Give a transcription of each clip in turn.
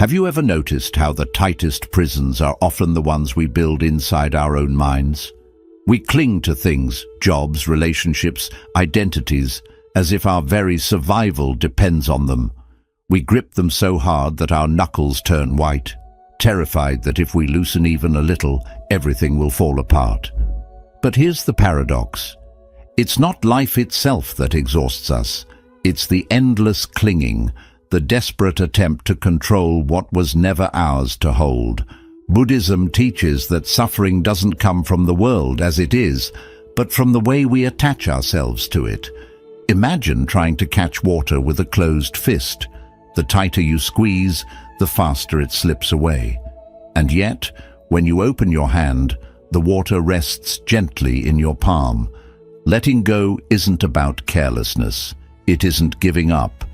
Have you ever noticed how the tightest prisons are often the ones we build inside our own minds? We cling to things, jobs, relationships, identities, as if our very survival depends on them. We grip them so hard that our knuckles turn white, terrified that if we loosen even a little, everything will fall apart. But here's the paradox. It's not life itself that exhausts us. It's the endless clinging, the desperate attempt to control what was never ours to hold. Buddhism teaches that suffering doesn't come from the world as it is, but from the way we attach ourselves to it. Imagine trying to catch water with a closed fist. The tighter you squeeze, the faster it slips away. And yet, when you open your hand, the water rests gently in your palm. Letting go isn't about carelessness. It isn't giving up.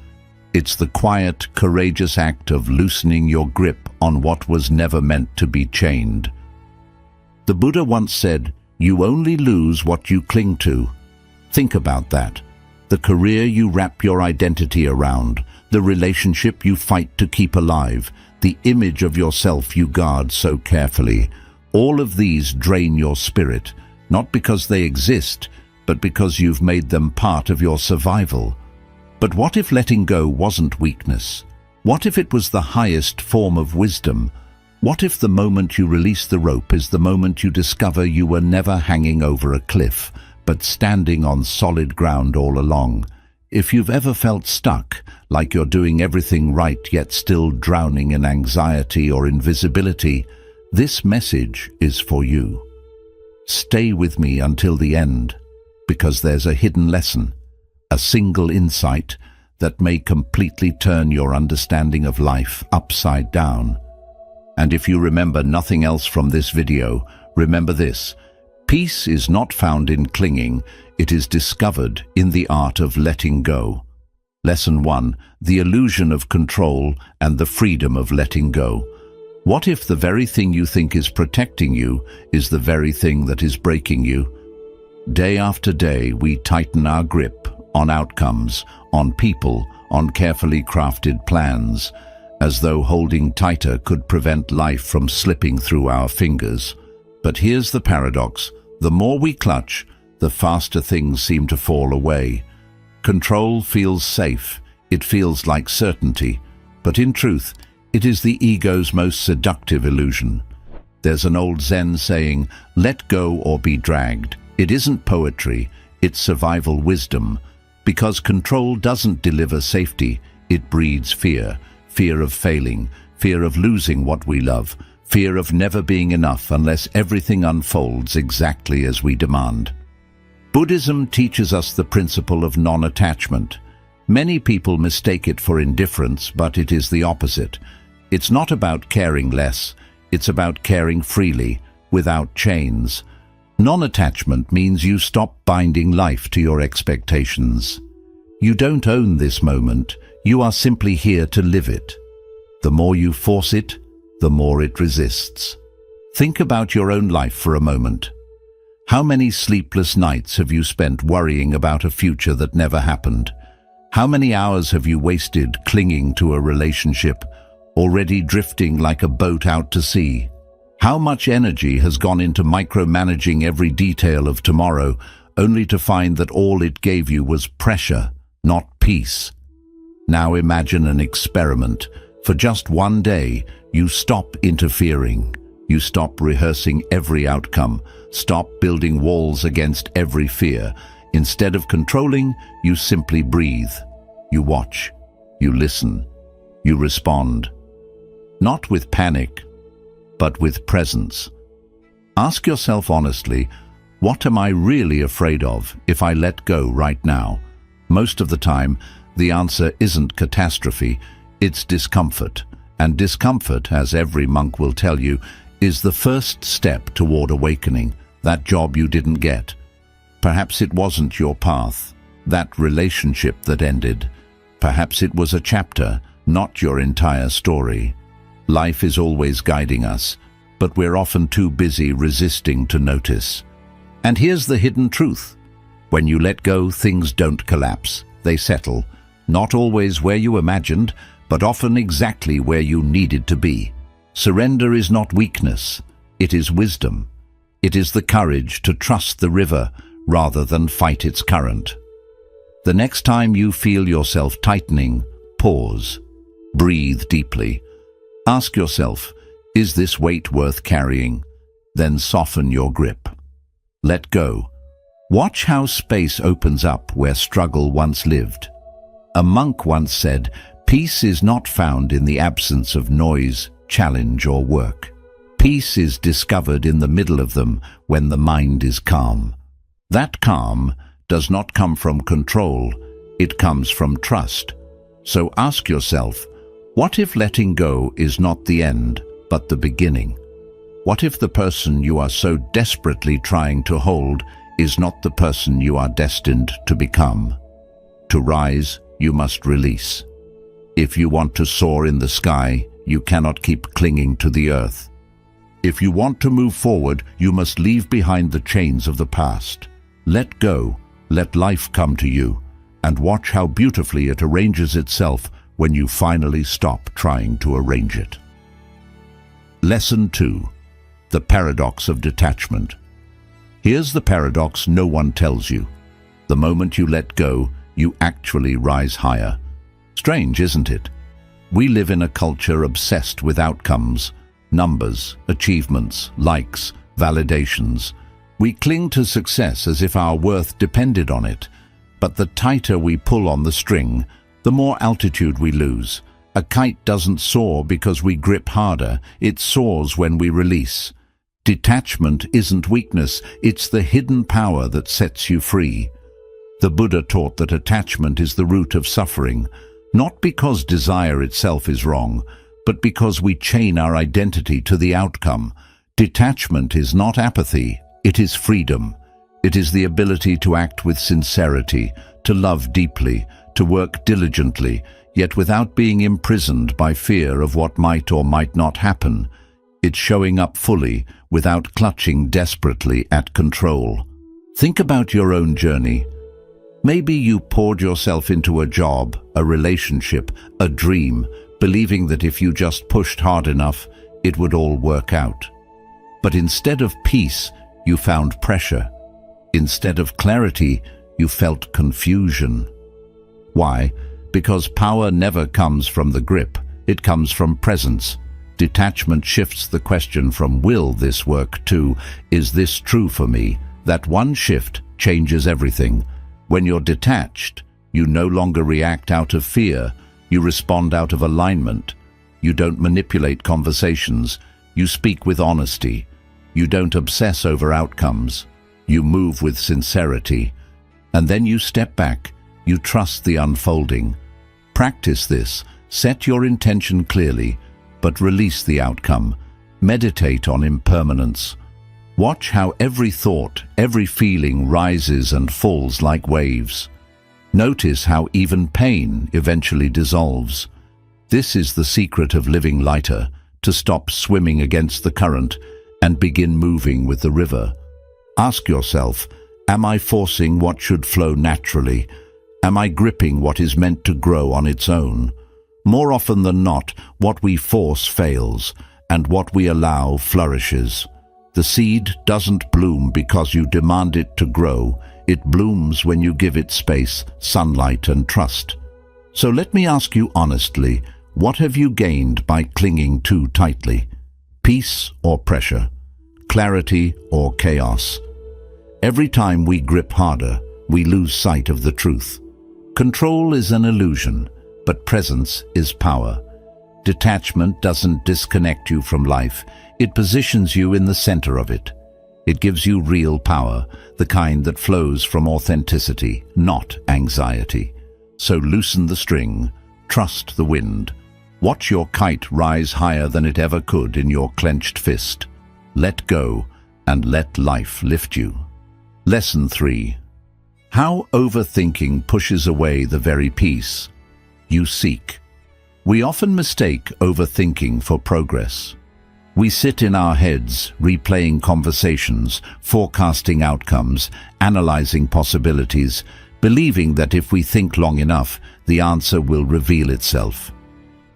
It's the quiet, courageous act of loosening your grip on what was never meant to be chained. The Buddha once said, "You only lose what you cling to." Think about that. The career you wrap your identity around, the relationship you fight to keep alive, the image of yourself you guard so carefully. All of these drain your spirit, not because they exist, but because you've made them part of your survival. But what if letting go wasn't weakness? What if it was the highest form of wisdom? What if the moment you release the rope is the moment you discover you were never hanging over a cliff, but standing on solid ground all along? If you've ever felt stuck, like you're doing everything right yet still drowning in anxiety or invisibility, this message is for you. Stay with me until the end, because there's a hidden lesson, a single insight that may completely turn your understanding of life upside down. And if you remember nothing else from this video, remember this: peace is not found in clinging, it is discovered in the art of letting go. Lesson 1: the illusion of control and the freedom of letting go. What if the very thing you think is protecting you is the very thing that is breaking you? Day after day, we tighten our grip on outcomes, on people, on carefully crafted plans, as though holding tighter could prevent life from slipping through our fingers. But here's the paradox: the more we clutch, the faster things seem to fall away. Control feels safe, it feels like certainty, but in truth, it is the ego's most seductive illusion. There's an old Zen saying, "Let go or be dragged." It isn't poetry, it's survival wisdom. Because control doesn't deliver safety, it breeds fear. Fear of failing, fear of losing what we love, fear of never being enough unless everything unfolds exactly as we demand. Buddhism teaches us the principle of non-attachment. Many people mistake it for indifference, but it is the opposite. It's not about caring less, it's about caring freely, without chains. Non-attachment means you stop binding life to your expectations. You don't own this moment, you are simply here to live it. The more you force it, the more it resists. Think about your own life for a moment. How many sleepless nights have you spent worrying about a future that never happened? How many hours have you wasted clinging to a relationship, already drifting like a boat out to sea? How much energy has gone into micromanaging every detail of tomorrow, only to find that all it gave you was pressure, not peace? Now imagine an experiment. For just one day, you stop interfering. You stop rehearsing every outcome. Stop building walls against every fear. Instead of controlling, you simply breathe. You watch. You listen. You respond. Not with panic, but with presence. Ask yourself honestly, what am I really afraid of if I let go right now? Most of the time, the answer isn't catastrophe, it's discomfort. And discomfort, as every monk will tell you, is the first step toward awakening, that job you didn't get. Perhaps it wasn't your path, that relationship that ended. Perhaps it was a chapter, not your entire story. Life is always guiding us, but we're often too busy resisting to notice. And here's the hidden truth. When you let go, things don't collapse. They settle. Not always where you imagined, but often exactly where you needed to be. Surrender is not weakness, it is wisdom. It is the courage to trust the river rather than fight its current. The next time you feel yourself tightening, pause. Breathe deeply. Ask yourself, is this weight worth carrying? Then soften your grip. Let go. Watch how space opens up where struggle once lived. A monk once said, "Peace is not found in the absence of noise, challenge, or work. Peace is discovered in the middle of them when the mind is calm." That calm does not come from control, it comes from trust. So ask yourself, what if letting go is not the end, but the beginning? What if the person you are so desperately trying to hold is not the person you are destined to become? To rise, you must release. If you want to soar in the sky, you cannot keep clinging to the earth. If you want to move forward, you must leave behind the chains of the past. Let go, let life come to you, and watch how beautifully it arranges itself when you finally stop trying to arrange it. Lesson 2. The paradox of detachment. Here's the paradox no one tells you. The moment you let go, you actually rise higher. Strange, isn't it? We live in a culture obsessed with outcomes, numbers, achievements, likes, validations. We cling to success as if our worth depended on it, but the tighter we pull on the string, the more altitude we lose. A kite doesn't soar because we grip harder, it soars when we release. Detachment isn't weakness, it's the hidden power that sets you free. The Buddha taught that attachment is the root of suffering, not because desire itself is wrong, but because we chain our identity to the outcome. Detachment is not apathy, it is freedom. It is the ability to act with sincerity, to love deeply, to work diligently, yet without being imprisoned by fear of what might or might not happen. It's showing up fully, without clutching desperately at control. Think about your own journey. Maybe you poured yourself into a job, a relationship, a dream, believing that if you just pushed hard enough, it would all work out. But instead of peace, you found pressure. Instead of clarity, you felt confusion. Why? Because power never comes from the grip, it comes from presence. Detachment shifts the question from "will this work" to "is this true for me?" That one shift changes everything. When you're detached, you no longer react out of fear, you respond out of alignment. You don't manipulate conversations, you speak with honesty. You don't obsess over outcomes, you move with sincerity. And then you step back, you trust the unfolding. Practice this, set your intention clearly, but release the outcome. Meditate on impermanence. Watch how every thought, every feeling rises and falls like waves. Notice how even pain eventually dissolves. This is the secret of living lighter, to stop swimming against the current and begin moving with the river. Ask yourself, am I forcing what should flow naturally? Am I gripping what is meant to grow on its own? More often than not, what we force fails, and what we allow flourishes. The seed doesn't bloom because you demand it to grow. It blooms when you give it space, sunlight, and trust. So let me ask you honestly, what have you gained by clinging too tightly? Peace or pressure? Clarity or chaos? Every time we grip harder, we lose sight of the truth. Control is an illusion, but presence is power. Detachment doesn't disconnect you from life, it positions you in the center of it. It gives you real power, the kind that flows from authenticity, not anxiety. So loosen the string, trust the wind. Watch your kite rise higher than it ever could in your clenched fist. Let go and let life lift you. Lesson 3. How overthinking pushes away the very peace you seek. We often mistake overthinking for progress. We sit in our heads, replaying conversations, forecasting outcomes, analyzing possibilities, believing that if we think long enough, the answer will reveal itself.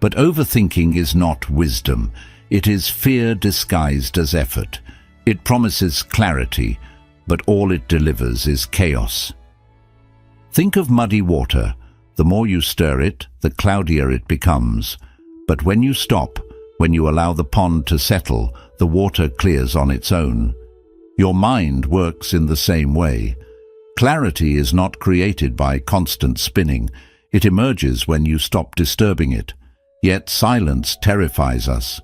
But overthinking is not wisdom. It is fear disguised as effort. It promises clarity, but all it delivers is chaos. Think of muddy water. The more you stir it, the cloudier it becomes. But when you stop, when you allow the pond to settle, the water clears on its own. Your mind works in the same way. Clarity is not created by constant spinning. It emerges when you stop disturbing it. Yet silence terrifies us.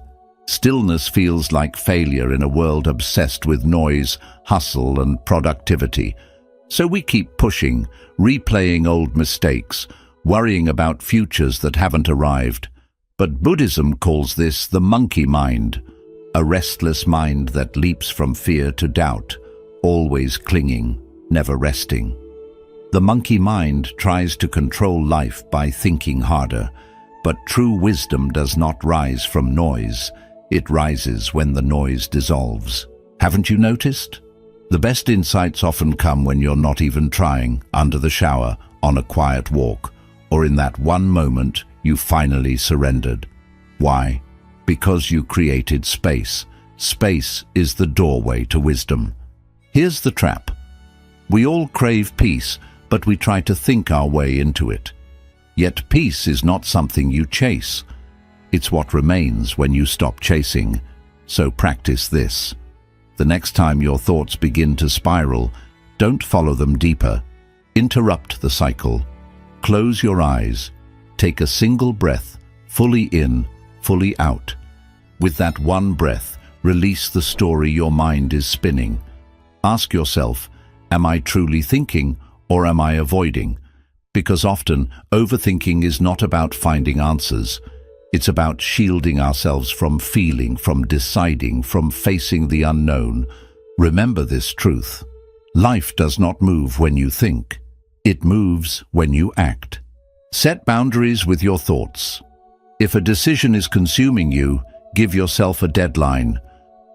Stillness feels like failure in a world obsessed with noise, hustle, and productivity. So we keep pushing, replaying old mistakes, worrying about futures that haven't arrived. But Buddhism calls this the monkey mind, a restless mind that leaps from fear to doubt, always clinging, never resting. The monkey mind tries to control life by thinking harder, but true wisdom does not rise from noise. It rises when the noise dissolves. Haven't you noticed? The best insights often come when you're not even trying, under the shower, on a quiet walk, or in that one moment you finally surrendered. Why? Because you created space. Space is the doorway to wisdom. Here's the trap. We all crave peace, but we try to think our way into it. Yet peace is not something you chase. It's what remains when you stop chasing. So practice this. The next time your thoughts begin to spiral, don't follow them deeper. Interrupt the cycle. Close your eyes. Take a single breath, fully in, fully out. With that one breath, release the story your mind is spinning. Ask yourself, am I truly thinking or am I avoiding? Because often, overthinking is not about finding answers. It's about shielding ourselves from feeling, from deciding, from facing the unknown. Remember this truth. Life does not move when you think. It moves when you act. Set boundaries with your thoughts. If a decision is consuming you, give yourself a deadline.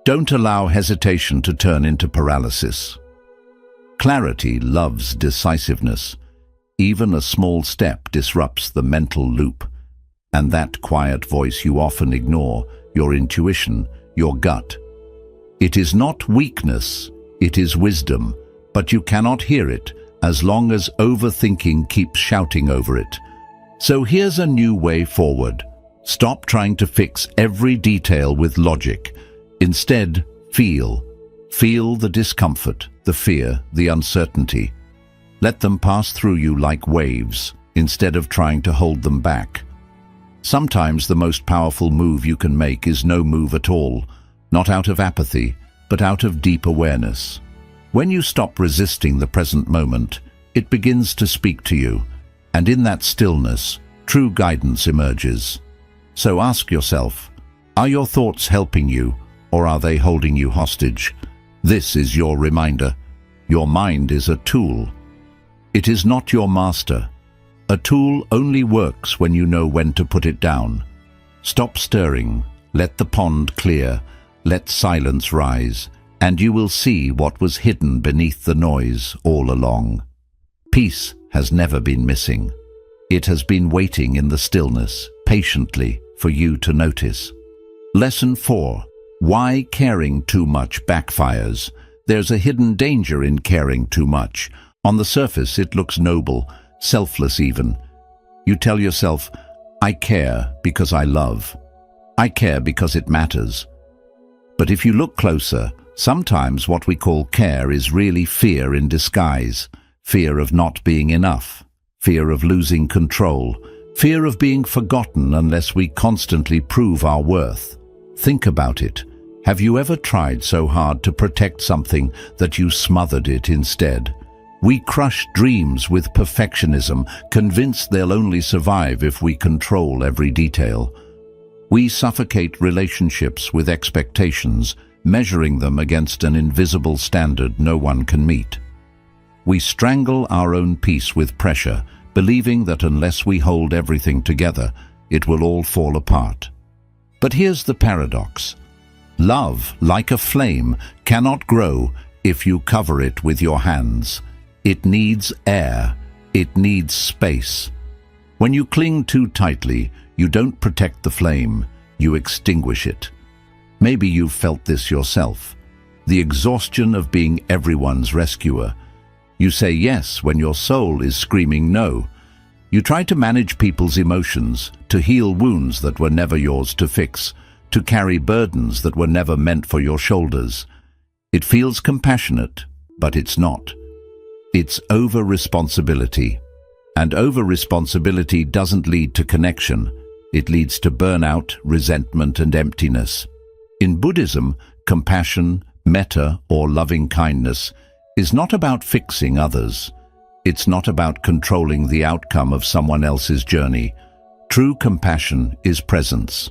Don't allow hesitation to turn into paralysis. Clarity loves decisiveness. Even a small step disrupts the mental loop. And that quiet voice you often ignore, your intuition, your gut. It is not weakness, it is wisdom, but you cannot hear it as long as overthinking keeps shouting over it. So here's a new way forward. Stop trying to fix every detail with logic. Instead, feel. Feel the discomfort, the fear, the uncertainty. Let them pass through you like waves, instead of trying to hold them back. Sometimes the most powerful move you can make is no move at all, not out of apathy, but out of deep awareness. When you stop resisting the present moment, it begins to speak to you, and in that stillness, true guidance emerges. So ask yourself, are your thoughts helping you, or are they holding you hostage? This is your reminder. Your mind is a tool. It is not your master. A tool only works when you know when to put it down. Stop stirring, let the pond clear, let silence rise, and you will see what was hidden beneath the noise all along. Peace has never been missing. It has been waiting in the stillness, patiently, for you to notice. Lesson 4. Why caring too much backfires. There's a hidden danger in caring too much. On the surface, it looks noble, selfless even. You tell yourself, I care because I love. I care because it matters. But if you look closer, sometimes what we call care is really fear in disguise. Fear of not being enough. Fear of losing control. Fear of being forgotten unless we constantly prove our worth. Think about it. Have you ever tried so hard to protect something that you smothered it instead? We crush dreams with perfectionism, convinced they'll only survive if we control every detail. We suffocate relationships with expectations, measuring them against an invisible standard no one can meet. We strangle our own peace with pressure, believing that unless we hold everything together, it will all fall apart. But here's the paradox. Love, like a flame, cannot grow if you cover it with your hands. It needs air. It needs space. When you cling too tightly, You don't protect the flame, you extinguish it. Maybe you've felt this yourself. The exhaustion of being everyone's rescuer. You say yes when your soul is screaming no. You try to manage people's emotions, to heal wounds that were never yours to fix, to carry burdens that were never meant for your shoulders. It feels compassionate, but it's not. It's over-responsibility. And over-responsibility doesn't lead to connection. It leads to burnout, resentment, and emptiness. In Buddhism, compassion, metta, or loving kindness is not about fixing others. It's not about controlling the outcome of someone else's journey. True compassion is presence.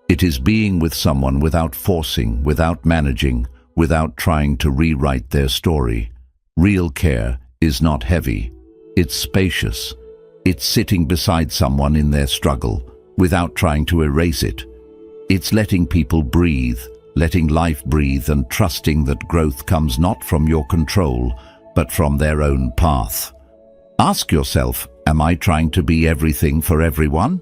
It is being with someone without forcing, without managing, without trying to rewrite their story. Real care is not heavy. It's spacious. It's sitting beside someone in their struggle, without trying to erase it. It's letting people breathe, letting life breathe, and trusting that growth comes not from your control, but from their own path. Ask yourself, am I trying to be everything for everyone?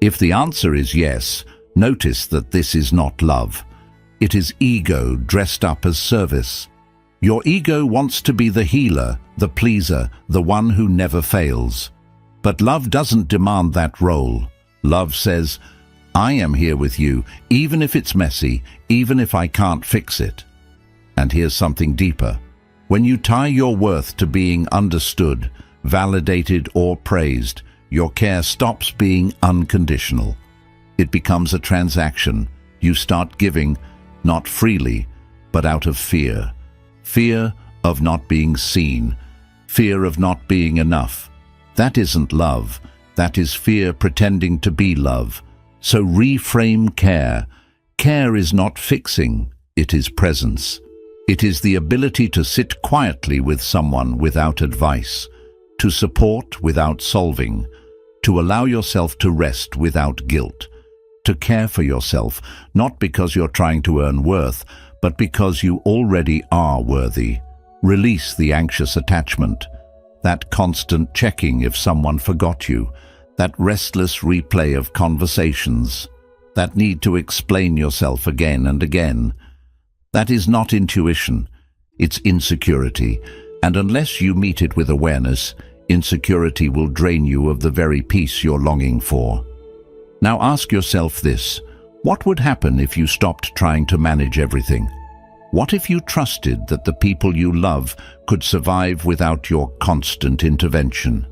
If the answer is yes, notice that this is not love. It is ego dressed up as service. Your ego wants to be the healer, the pleaser, the one who never fails. But love doesn't demand that role. Love says, I am here with you, even if it's messy, even if I can't fix it. And here's something deeper. When you tie your worth to being understood, validated, or praised, your care stops being unconditional. It becomes a transaction. You start giving, not freely, but out of fear. Fear of not being seen. Fear of not being enough. That isn't love. That is fear pretending to be love. So reframe care. Care is not fixing. It is presence. It is the ability to sit quietly with someone without advice, to support without solving, to allow yourself to rest without guilt, to care for yourself, not because you're trying to earn worth, but because you already are worthy. Release the anxious attachment, that constant checking if someone forgot you, that restless replay of conversations, that need to explain yourself again and again. That is not intuition, it's insecurity, and unless you meet it with awareness, insecurity will drain you of the very peace you're longing for. Now ask yourself this: what would happen if you stopped trying to manage everything? What if you trusted that the people you love could survive without your constant intervention?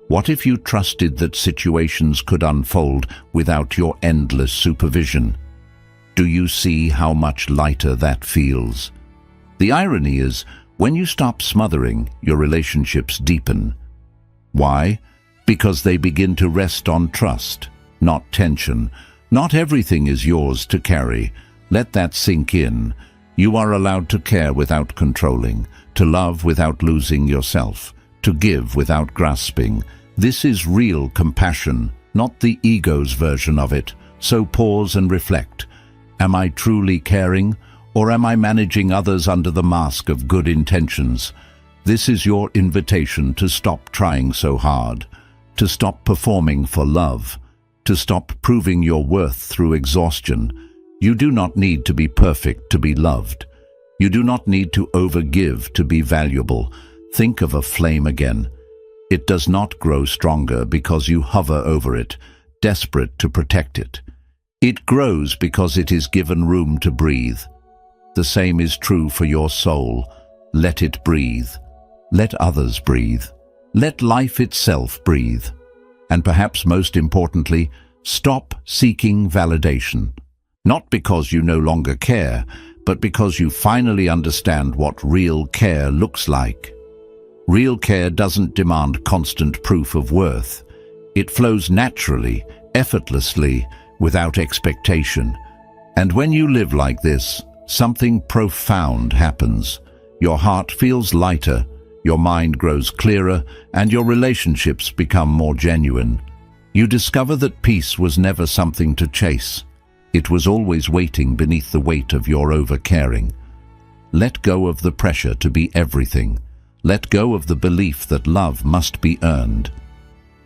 What if you trusted that situations could unfold without your endless supervision? Do you see how much lighter that feels? The irony is, when you stop smothering, your relationships deepen. Why? Because they begin to rest on trust, not tension. Not everything is yours to carry. Let that sink in. You are allowed to care without controlling, to love without losing yourself, to give without grasping. This is real compassion, not the ego's version of it. So pause and reflect. Am I truly caring, or am I managing others under the mask of good intentions? This is your invitation to stop trying so hard, to stop performing for love, to stop proving your worth through exhaustion. You do not need to be perfect to be loved. You do not need to overgive to be valuable. Think of a flame again. It does not grow stronger because you hover over it, desperate to protect it. It grows because it is given room to breathe. The same is true for your soul. Let it breathe. Let others breathe. Let life itself breathe. And perhaps most importantly, stop seeking validation. Not because you no longer care, but because you finally understand what real care looks like. Real care doesn't demand constant proof of worth. It flows naturally, effortlessly, without expectation. And when you live like this, something profound happens. Your heart feels lighter, your mind grows clearer, and your relationships become more genuine. You discover that peace was never something to chase. It was always waiting beneath the weight of your over-caring. Let go of the pressure to be everything. Let go of the belief that love must be earned.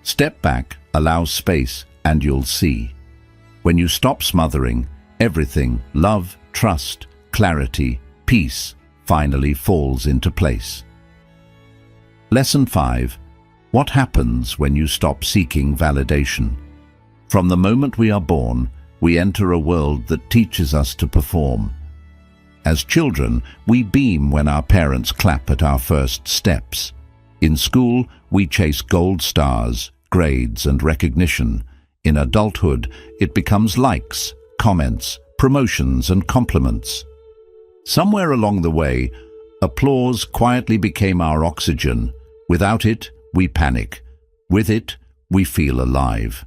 Step back, allow space, and you'll see. When you stop smothering, everything, love, trust, clarity, peace, finally falls into place. Lesson 5. What happens when you stop seeking validation? From the moment we are born, we enter a world that teaches us to perform. As children, we beam when our parents clap at our first steps. In school, we chase gold stars, grades, and recognition. In adulthood, it becomes likes, comments, promotions, and compliments. Somewhere along the way, applause quietly became our oxygen. Without it, we panic. With it, we feel alive.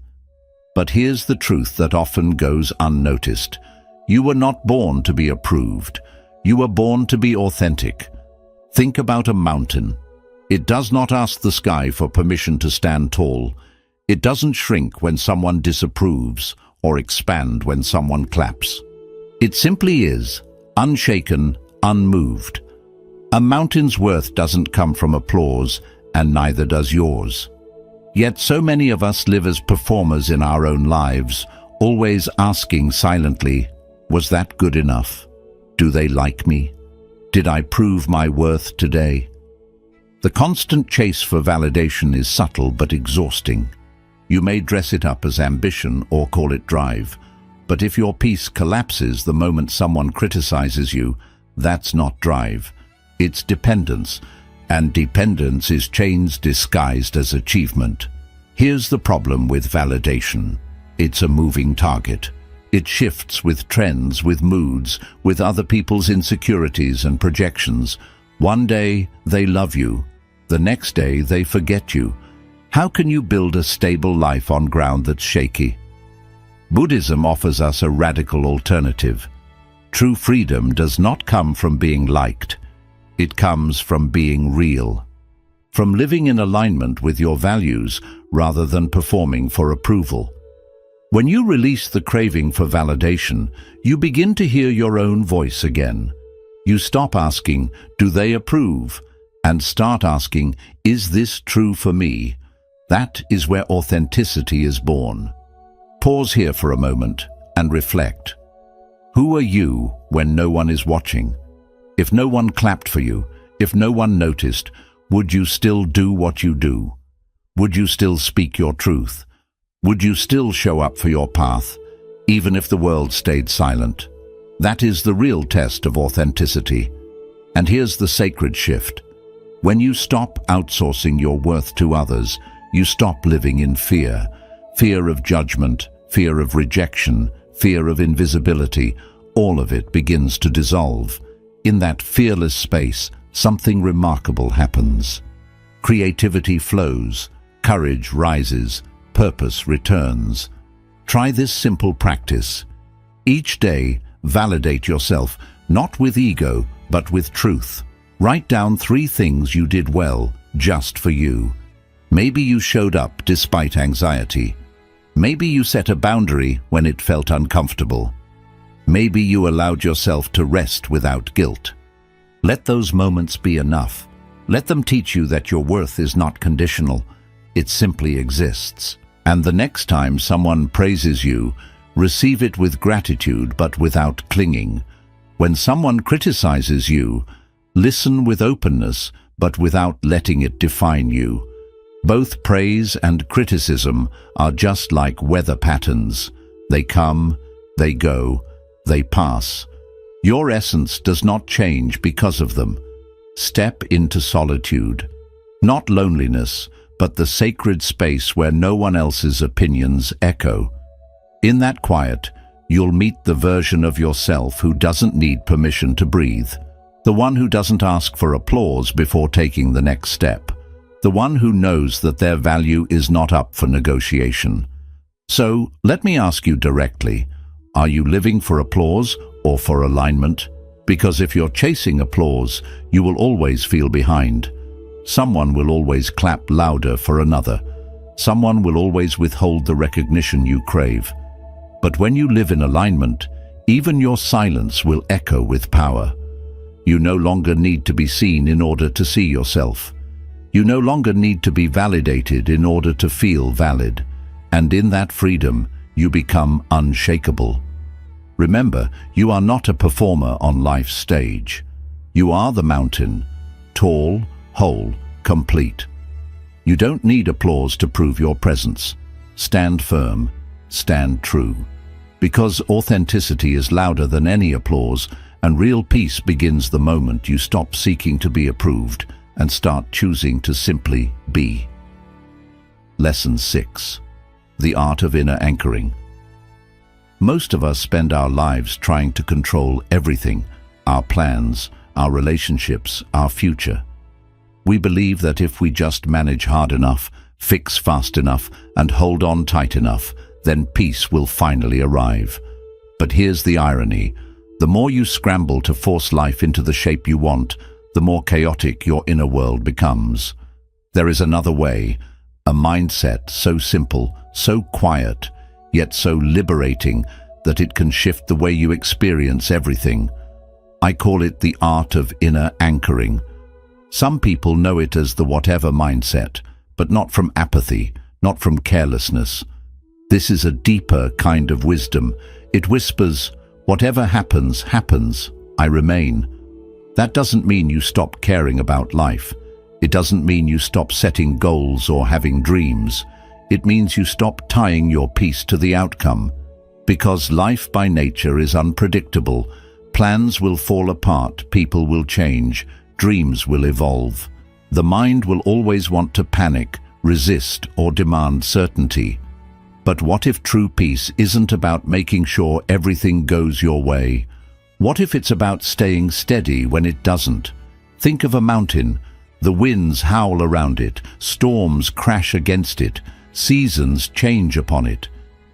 But here's the truth that often goes unnoticed. You were not born to be approved. You were born to be authentic. Think about a mountain. It does not ask the sky for permission to stand tall. It doesn't shrink when someone disapproves or expand when someone claps. It simply is, unshaken, unmoved. A mountain's worth doesn't come from applause, and neither does yours. Yet so many of us live as performers in our own lives, always asking silently, was that good enough? Do they like me? Did I prove my worth today? The constant chase for validation is subtle but exhausting. You may dress it up as ambition or call it drive, but if your peace collapses the moment someone criticizes you, that's not drive. It's dependence, and dependence is change disguised as achievement. Here's the problem with validation. It's a moving target. It shifts with trends, with moods, with other people's insecurities and projections. One day, they love you. The next day, they forget you. How can you build a stable life on ground that's shaky? Buddhism offers us a radical alternative. True freedom does not come from being liked. It comes from being real. From living in alignment with your values rather than performing for approval. When you release the craving for validation, you begin to hear your own voice again. You stop asking, do they approve? And start asking, is this true for me? That is where authenticity is born. Pause here for a moment and reflect. Who are you when no one is watching? If no one clapped for you, if no one noticed, would you still do what you do? Would you still speak your truth? Would you still show up for your path, even if the world stayed silent? That is the real test of authenticity. And here's the sacred shift. When you stop outsourcing your worth to others, you stop living in fear. Fear of judgment, fear of rejection, fear of invisibility. All of it begins to dissolve. In that fearless space, something remarkable happens. Creativity flows, courage rises, purpose returns. Try this simple practice. Each day, validate yourself, not with ego, but with truth. Write down 3 things you did well, just for you. Maybe you showed up despite anxiety. Maybe you set a boundary when it felt uncomfortable. Maybe you allowed yourself to rest without guilt. Let those moments be enough. Let them teach you that your worth is not conditional. It simply exists. And the next time someone praises you, receive it with gratitude but without clinging. When someone criticizes you, listen with openness but without letting it define you. Both praise and criticism are just like weather patterns. They come, they go, they pass. Your essence does not change because of them. Step into solitude. Not loneliness, but the sacred space where no one else's opinions echo. In that quiet, you'll meet the version of yourself who doesn't need permission to breathe. The one who doesn't ask for applause before taking the next step. The one who knows that their value is not up for negotiation. So, let me ask you directly, are you living for applause or for alignment? Because if you're chasing applause, you will always feel behind. Someone will always clap louder for another. Someone will always withhold the recognition you crave. But when you live in alignment, even your silence will echo with power. You no longer need to be seen in order to see yourself. You no longer need to be validated in order to feel valid. And in that freedom, you become unshakable. Remember, you are not a performer on life's stage. You are the mountain, tall, whole, complete. You don't need applause to prove your presence. Stand firm, stand true. Because authenticity is louder than any applause, and real peace begins the moment you stop seeking to be approved and start choosing to simply be. Lesson 6. The Art of Inner Anchoring. Most of us spend our lives trying to control everything, our plans, our relationships, our future. We believe that if we just manage hard enough, fix fast enough, and hold on tight enough, then peace will finally arrive. But here's the irony. The more you scramble to force life into the shape you want, the more chaotic your inner world becomes. There is another way, a mindset so simple, so quiet, yet so liberating that it can shift the way you experience everything. I call it the art of inner anchoring. Some people know it as the whatever mindset, but not from apathy, not from carelessness. This is a deeper kind of wisdom. It whispers, whatever happens, happens, I remain. That doesn't mean you stop caring about life. It doesn't mean you stop setting goals or having dreams. It means you stop tying your peace to the outcome. Because life by nature is unpredictable. Plans will fall apart, people will change, dreams will evolve. The mind will always want to panic, resist, or demand certainty. But what if true peace isn't about making sure everything goes your way? What if it's about staying steady when it doesn't? Think of a mountain. The winds howl around it, storms crash against it, seasons change upon it.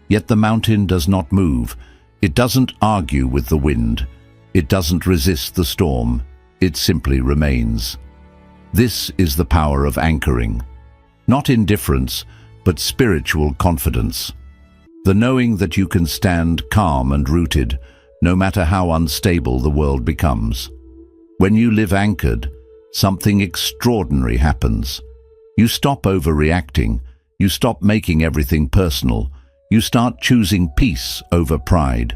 Yet the mountain does not move. It doesn't argue with the wind. It doesn't resist the storm. It simply remains. This is the power of anchoring. Not indifference, but spiritual confidence. The knowing that you can stand calm and rooted, no matter how unstable the world becomes. When you live anchored, something extraordinary happens. You stop overreacting. You stop making everything personal. You start choosing peace over pride.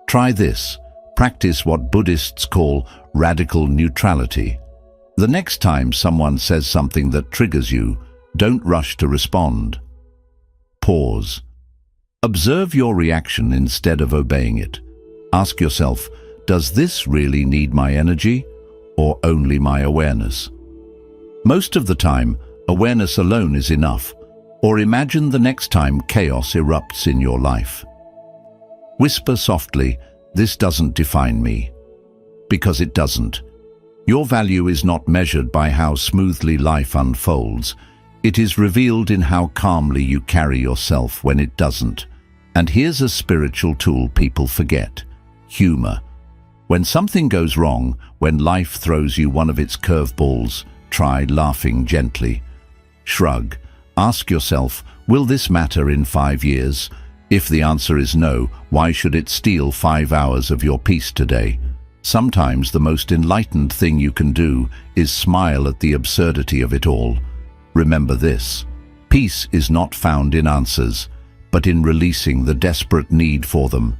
Try this. Practice what Buddhists call radical neutrality. The next time someone says something that triggers you, don't rush to respond. Pause. Observe your reaction instead of obeying it. Ask yourself, does this really need my energy or only my awareness? Most of the time, awareness alone is enough. Or imagine the next time chaos erupts in your life. Whisper softly, this doesn't define me. Because it doesn't. Your value is not measured by how smoothly life unfolds. It is revealed in how calmly you carry yourself when it doesn't. And here's a spiritual tool people forget. Humor. When something goes wrong, when life throws you one of its curveballs, try laughing gently. Shrug. Ask yourself, will this matter in 5 years? If the answer is no, why should it steal 5 hours of your peace today? Sometimes the most enlightened thing you can do is smile at the absurdity of it all. Remember this, peace is not found in answers, but in releasing the desperate need for them.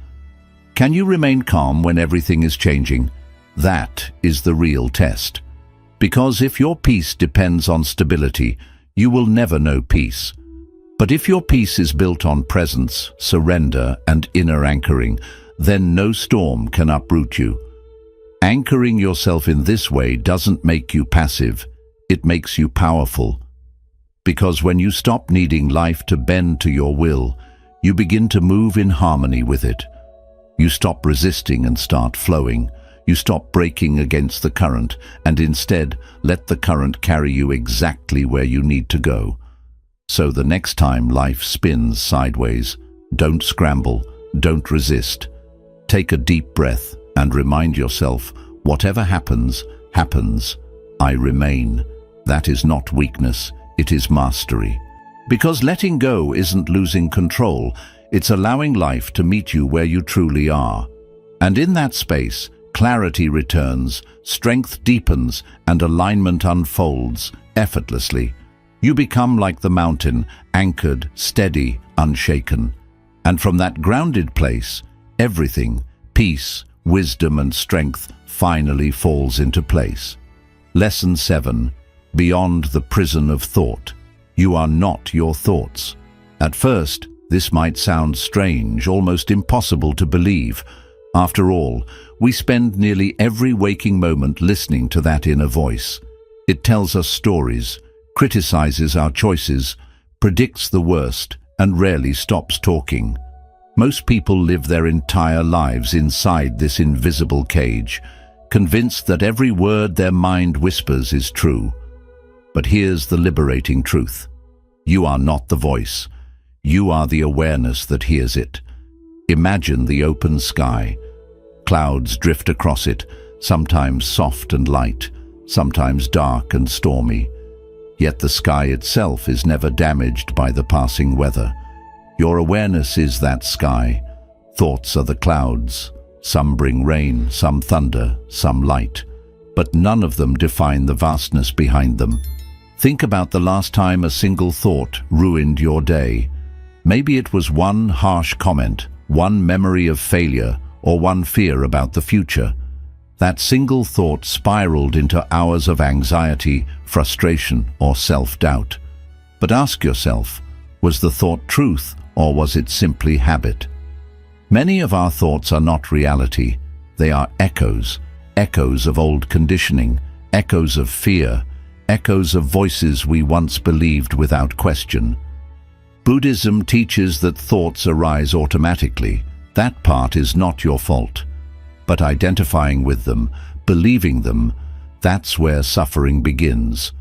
Can you remain calm when everything is changing? That is the real test. Because if your peace depends on stability, you will never know peace. But if your peace is built on presence, surrender, and inner anchoring, then no storm can uproot you. Anchoring yourself in this way doesn't make you passive, it makes you powerful. Because when you stop needing life to bend to your will, you begin to move in harmony with it. You stop resisting and start flowing. You stop breaking against the current and instead let the current carry you exactly where you need to go. So the next time life spins sideways, don't scramble, don't resist. Take a deep breath and remind yourself, whatever happens, happens. I remain. That is not weakness, it is mastery. Because letting go isn't losing control, it's allowing life to meet you where you truly are. And in that space, clarity returns, strength deepens, and alignment unfolds effortlessly. You become like the mountain, anchored, steady, unshaken. And from that grounded place, everything, peace, wisdom and strength, finally falls into place. Lesson 7. Beyond the prison of thought. You are not your thoughts. At first, this might sound strange, almost impossible to believe. After all, we spend nearly every waking moment listening to that inner voice. It tells us stories, criticizes our choices, predicts the worst, and rarely stops talking. Most people live their entire lives inside this invisible cage, convinced that every word their mind whispers is true. But here's the liberating truth. You are not the voice. You are the awareness that hears it. Imagine the open sky. Clouds drift across it, sometimes soft and light, sometimes dark and stormy. Yet the sky itself is never damaged by the passing weather. Your awareness is that sky. Thoughts are the clouds. Some bring rain, some thunder, some light. But none of them define the vastness behind them. Think about the last time a single thought ruined your day. Maybe it was one harsh comment, one memory of failure, or one fear about the future. That single thought spiraled into hours of anxiety, frustration, or self-doubt. But ask yourself, was the thought truth, or was it simply habit? Many of our thoughts are not reality. They are echoes, echoes of old conditioning, echoes of fear, echoes of voices we once believed without question. Buddhism teaches that thoughts arise automatically. That part is not your fault. But identifying with them, believing them, that's where suffering begins.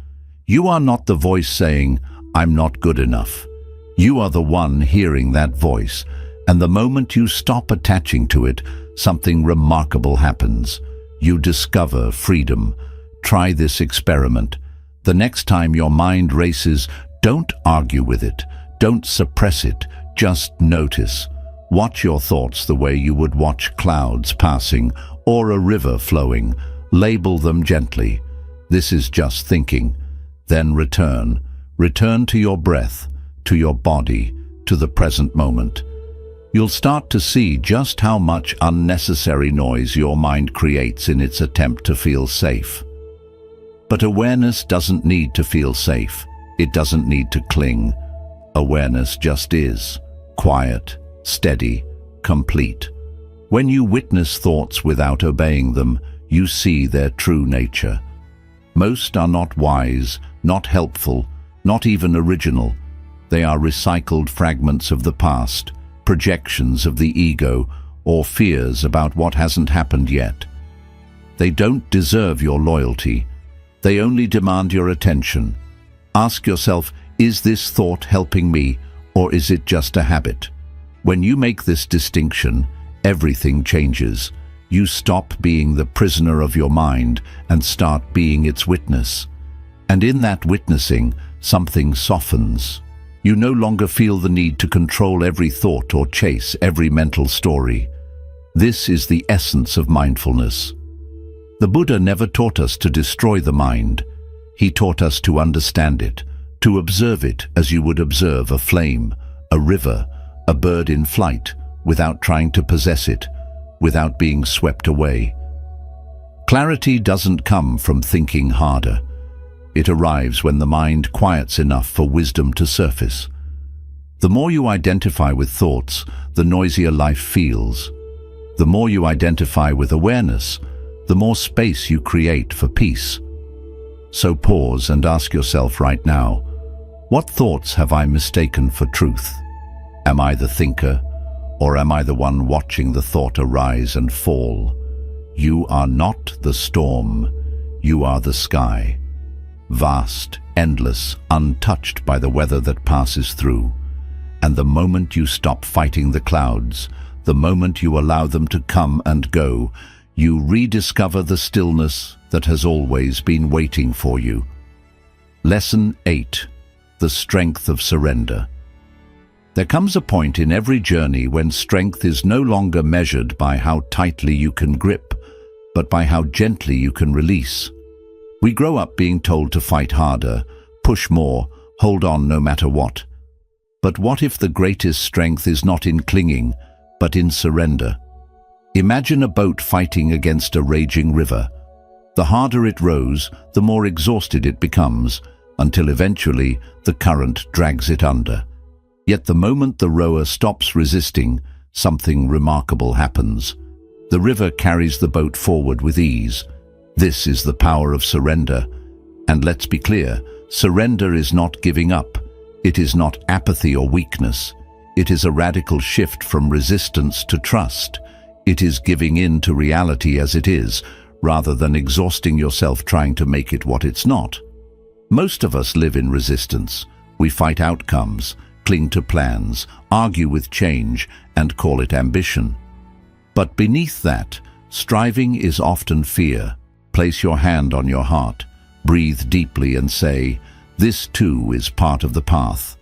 You are not the voice saying, "I'm not good enough." You are the one hearing that voice, and the moment you stop attaching to it, something remarkable happens. You discover freedom. Try this experiment. The next time your mind races, don't argue with it. Don't suppress it. Just notice. Watch your thoughts the way you would watch clouds passing or a river flowing. Label them gently. This is just thinking. Then return. Return to your breath, to your body, to the present moment. You'll start to see just how much unnecessary noise your mind creates in its attempt to feel safe. But awareness doesn't need to feel safe. It doesn't need to cling. Awareness just is. Quiet, steady, complete. When you witness thoughts without obeying them, you see their true nature. Most are not wise, not helpful, not even original. They are recycled fragments of the past, projections of the ego, or fears about what hasn't happened yet. They don't deserve your loyalty. They only demand your attention. Ask yourself, is this thought helping me, or is it just a habit? When you make this distinction, everything changes. You stop being the prisoner of your mind and start being its witness. And in that witnessing, something softens. You no longer feel the need to control every thought or chase every mental story. This is the essence of mindfulness. The Buddha never taught us to destroy the mind. He taught us to understand it, to observe it as you would observe a flame, a river, a bird in flight, without trying to possess it, without being swept away. Clarity doesn't come from thinking harder. It arrives when the mind quiets enough for wisdom to surface. The more you identify with thoughts, the noisier life feels. The more you identify with awareness, the more space you create for peace. So pause and ask yourself right now, what thoughts have I mistaken for truth? Am I the thinker, or am I the one watching the thought arise and fall? You are not the storm, you are the sky. Vast, endless, untouched by the weather that passes through. And the moment you stop fighting the clouds, the moment you allow them to come and go, you rediscover the stillness that has always been waiting for you. Lesson 8. The strength of surrender. There comes a point in every journey when strength is no longer measured by how tightly you can grip, but by how gently you can release. We grow up being told to fight harder, push more, hold on no matter what. But what if the greatest strength is not in clinging, but in surrender? Imagine a boat fighting against a raging river. The harder it rows, the more exhausted it becomes, until eventually the current drags it under. Yet the moment the rower stops resisting, something remarkable happens. The river carries the boat forward with ease. This is the power of surrender. And let's be clear, surrender is not giving up. It is not apathy or weakness. It is a radical shift from resistance to trust. It is giving in to reality as it is, rather than exhausting yourself trying to make it what it's not. Most of us live in resistance. We fight outcomes, cling to plans, argue with change, and call it ambition. But beneath that, striving is often fear. Place your hand on your heart, breathe deeply and say, "This too is part of the path."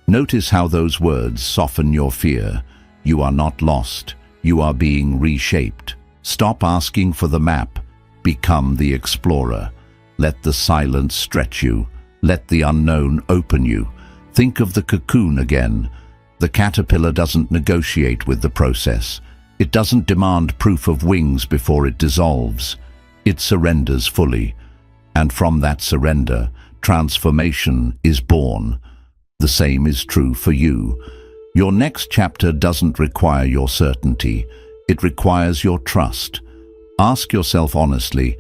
Notice how those words soften your fear. You are not lost. You are being reshaped. Stop asking for the map. Become the explorer. Let the silence stretch you. Let the unknown open you. Think of the cocoon again. The caterpillar doesn't negotiate with the process. It doesn't demand proof of wings before it dissolves. It surrenders fully. And from that surrender, transformation is born. The same is true for you. Your next chapter doesn't require your certainty. It requires your trust. Ask yourself honestly,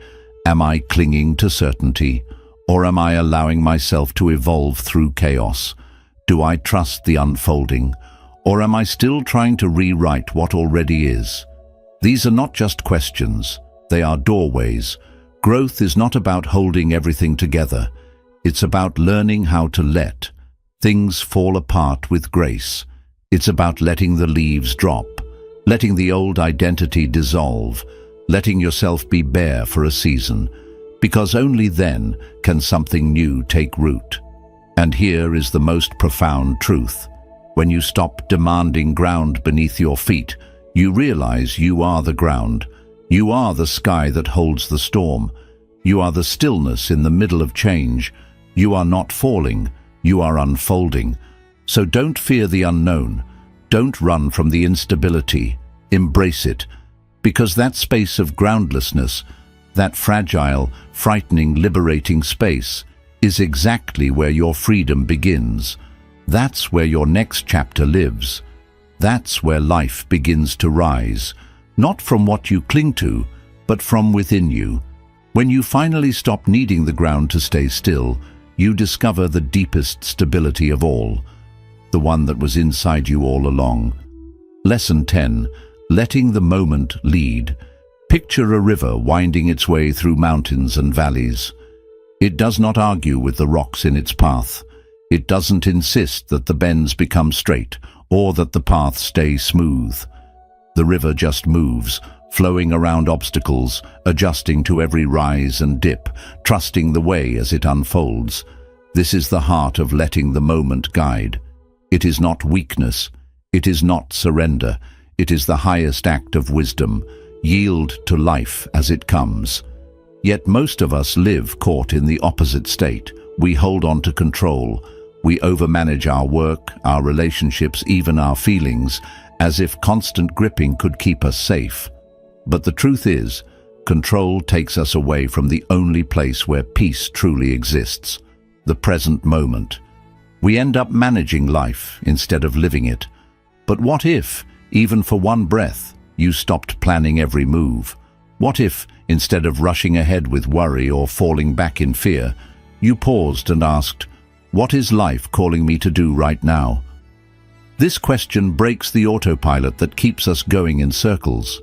am I clinging to certainty, or am I allowing myself to evolve through chaos? Do I trust the unfolding, or am I still trying to rewrite what already is? These are not just questions, they are doorways. Growth is not about holding everything together. It's about learning how to let things fall apart with grace. It's about letting the leaves drop, letting the old identity dissolve, letting yourself be bare for a season, because only then can something new take root. And here is the most profound truth. When you stop demanding ground beneath your feet, you realize you are the ground. You are the sky that holds the storm. You are the stillness in the middle of change. You are not falling, you are unfolding. So don't fear the unknown. Don't run from the instability. Embrace it. Because that space of groundlessness, that fragile, frightening, liberating space, is exactly where your freedom begins. That's where your next chapter lives. That's where life begins to rise, not from what you cling to, but from within you. When you finally stop needing the ground to stay still, you discover the deepest stability of all, the one that was inside you all along. Lesson 10. Letting the moment lead. Picture a river winding its way through mountains and valleys. It does not argue with the rocks in its path. It doesn't insist that the bends become straight or that the path stay smooth. The river just moves, flowing around obstacles, adjusting to every rise and dip, trusting the way as it unfolds. This is the heart of letting the moment guide. It is not weakness. It is not surrender. It is the highest act of wisdom. Yield to life as it comes. Yet most of us live caught in the opposite state. We hold on to control. We overmanage our work, our relationships, even our feelings, as if constant gripping could keep us safe. But the truth is, control takes us away from the only place where peace truly exists, the present moment. We end up managing life instead of living it. But what if, even for one breath, you stopped planning every move? What if, instead of rushing ahead with worry or falling back in fear, you paused and asked, "What is life calling me to do right now?" This question breaks the autopilot that keeps us going in circles.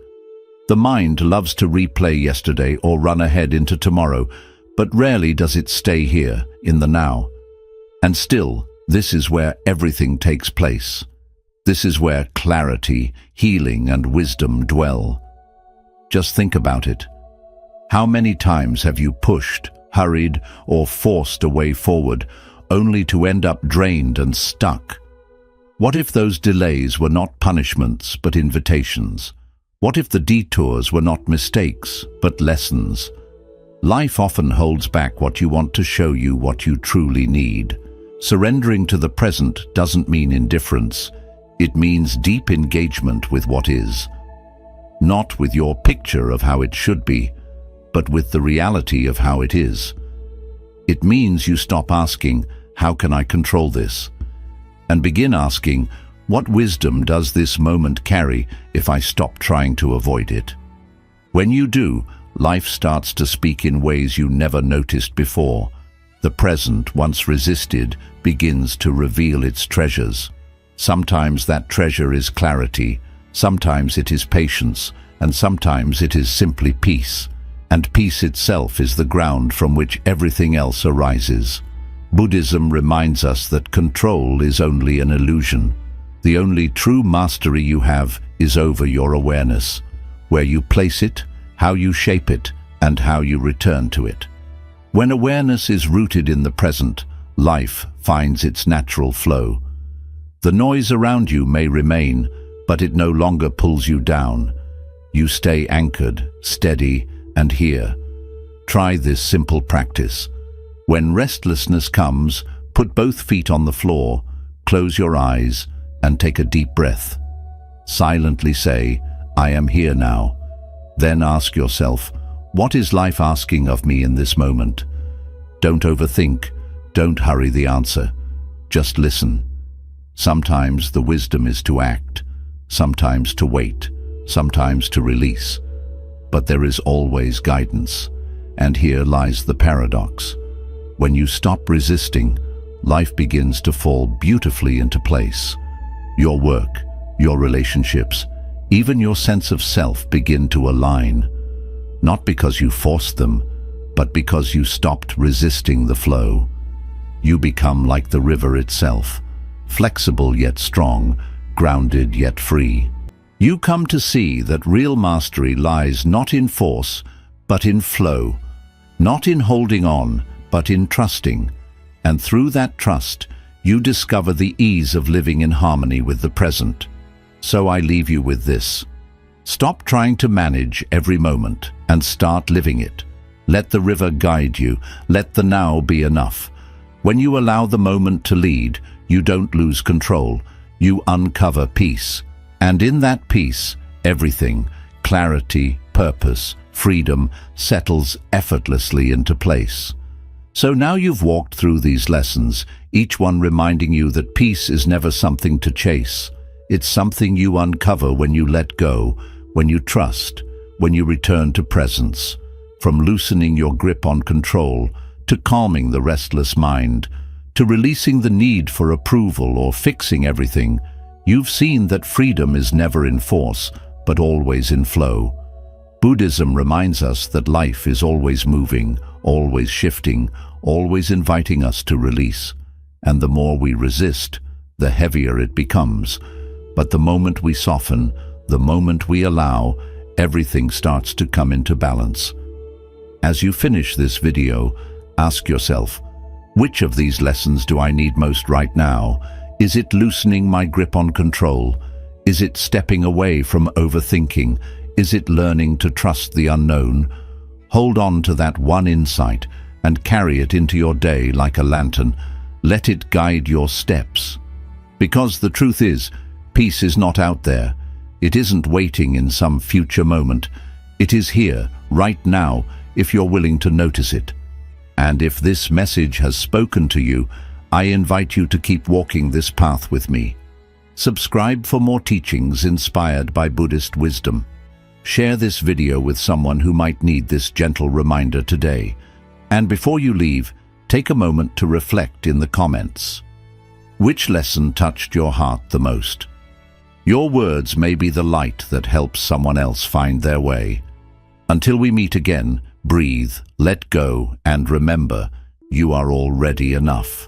The mind loves to replay yesterday or run ahead into tomorrow, but rarely does it stay here, in the now. And still, this is where everything takes place. This is where clarity, healing, and wisdom dwell. Just think about it. How many times have you pushed, hurried, or forced a way forward, only to end up drained and stuck? What if those delays were not punishments, but invitations? What if the detours were not mistakes, but lessons? Life often holds back what you want to show you what you truly need. Surrendering to the present doesn't mean indifference. It means deep engagement with what is. Not with your picture of how it should be, but with the reality of how it is. It means you stop asking, "How can I control this?" and begin asking, "What wisdom does this moment carry if I stop trying to avoid it?" When you do, life starts to speak in ways you never noticed before. The present, once resisted, begins to reveal its treasures. Sometimes that treasure is clarity, sometimes it is patience, and sometimes it is simply peace. And peace itself is the ground from which everything else arises. Buddhism reminds us that control is only an illusion. The only true mastery you have is over your awareness, where you place it, how you shape it, and how you return to it. When awareness is rooted in the present, life finds its natural flow. The noise around you may remain, but it no longer pulls you down. You stay anchored, steady, and here. Try this simple practice. When restlessness comes, put both feet on the floor, close your eyes, and take a deep breath. Silently say, "I am here now." Then ask yourself, what is life asking of me in this moment? Don't overthink, don't hurry the answer. Just listen. Sometimes the wisdom is to act, sometimes to wait, sometimes to release. But there is always guidance, and here lies the paradox. When you stop resisting, life begins to fall beautifully into place. Your work, your relationships, even your sense of self begin to align. Not because you forced them, but because you stopped resisting the flow. You become like the river itself, flexible yet strong, grounded yet free. You come to see that real mastery lies not in force, but in flow, not in holding on, but in trusting. And through that trust, you discover the ease of living in harmony with the present. So I leave you with this. Stop trying to manage every moment and start living it. Let the river guide you. Let the now be enough. When you allow the moment to lead, you don't lose control. You uncover peace. And in that peace, everything, clarity, purpose, freedom, settles effortlessly into place. So now you've walked through these lessons, each one reminding you that peace is never something to chase. It's something you uncover when you let go, when you trust, when you return to presence. From loosening your grip on control, to calming the restless mind, to releasing the need for approval or fixing everything, you've seen that freedom is never in force, but always in flow. Buddhism reminds us that life is always moving, always shifting, always inviting us to release. And the more we resist, the heavier it becomes. But the moment we soften, the moment we allow, everything starts to come into balance. As you finish this video, ask yourself, which of these lessons do I need most right now? Is it loosening my grip on control? Is it stepping away from overthinking? Is it learning to trust the unknown? Hold on to that one insight and carry it into your day like a lantern. Let it guide your steps. Because the truth is, peace is not out there. It isn't waiting in some future moment. It is here, right now, if you're willing to notice it. And if this message has spoken to you, I invite you to keep walking this path with me. Subscribe for more teachings inspired by Buddhist wisdom. Share this video with someone who might need this gentle reminder today. And before you leave, take a moment to reflect in the comments. Which lesson touched your heart the most? Your words may be the light that helps someone else find their way. Until we meet again, breathe, let go, and remember, you are already enough.